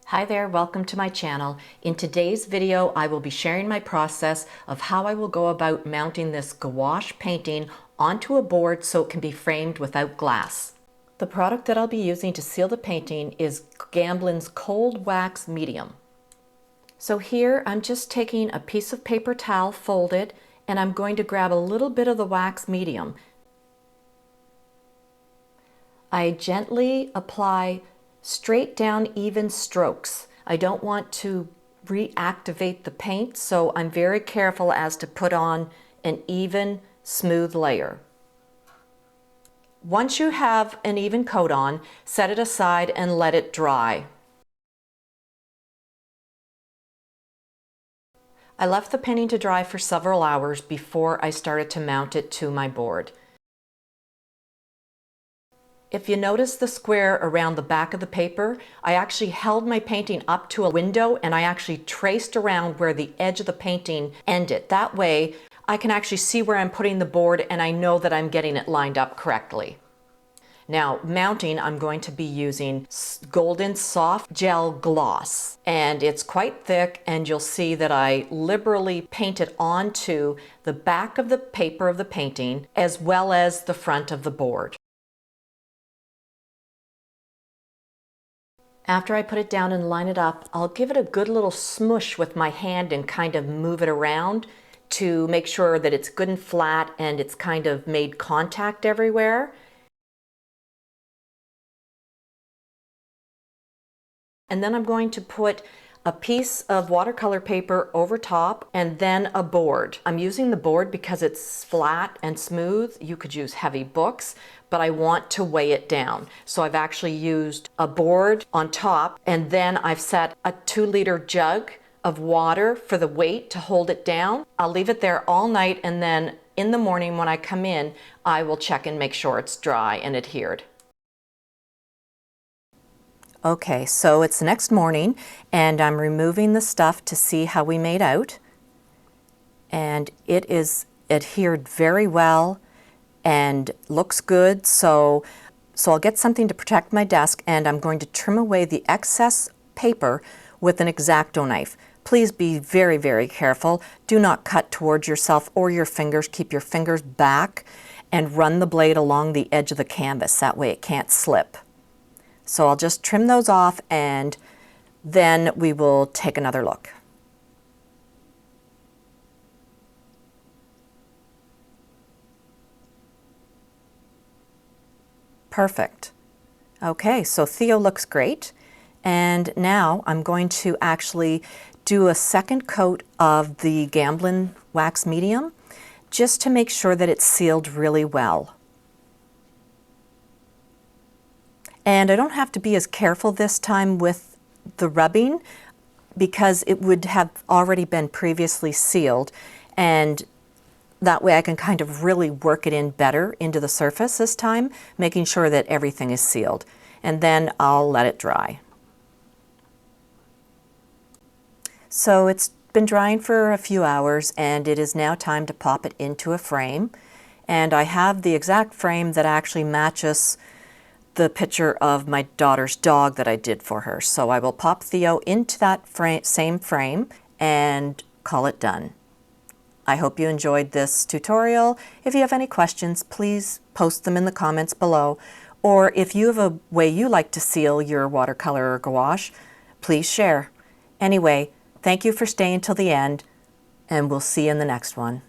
Hi there, welcome to my channel. In today's video, I will be sharing my process of how I will go about mounting this gouache painting onto a board so it can be framed without glass. The product that I'll be using to seal the painting is Gamblin's Cold Wax Medium. So here I'm just taking a piece of paper towel folded and I'm going to grab a little bit of the wax medium. I gently apply straight down even strokes. I don't want to reactivate the paint, so I'm very careful as to put on an even, smooth layer. Once you have an even coat on, set it aside and let it dry. I left the painting to dry for several hours before I started to mount it to my board. If you notice the square around the back of the paper, I actually held my painting up to a window and I actually traced around where the edge of the painting ended. That way I can actually see where I'm putting the board and I know that I'm getting it lined up correctly. Now, mounting, I'm going to be using Golden Soft Gel Gloss, and it's quite thick, and you'll see that I liberally painted onto the back of the paper of the painting as well as the front of the board. After I put it down and line it up, I'll give it a good little smush with my hand and kind of move it around to make sure that it's good and flat and it's kind of made contact everywhere. And then I'm going to put a piece of watercolor paper over top and then a board. I'm using the board because it's flat and smooth. You could use heavy books, but I want to weigh it down. So I've actually used a board on top and then I've set a 2-liter jug of water for the weight to hold it down. I'll leave it there all night and then in the morning when I come in, I will check and make sure it's dry and adhered. Okay, so it's the next morning and I'm removing the stuff to see how we made out. And it is adhered very well and looks good. So I'll get something to protect my desk and I'm going to trim away the excess paper with an X-Acto knife. Please be very, very careful. Do not cut towards yourself or your fingers. Keep your fingers back and run the blade along the edge of the canvas. That way it can't slip. So I'll just trim those off and then we will take another look. Perfect. Okay, so Theo looks great. And now I'm going to actually do a second coat of the Gamblin wax medium just to make sure that it's sealed really well. And I don't have to be as careful this time with the rubbing because it would have already been previously sealed, and that way I can kind of really work it in better into the surface this time, making sure that everything is sealed. And then I'll let it dry. So it's been drying for a few hours and it is now time to pop it into a frame. And I have the exact frame that actually matches the picture of my daughter's dog that I did for her. So I will pop Theo into that same frame and call it done. I hope you enjoyed this tutorial. If you have any questions, please post them in the comments below. Or if you have a way you like to seal your watercolor or gouache, please share. Anyway, thank you for staying till the end, and we'll see you in the next one.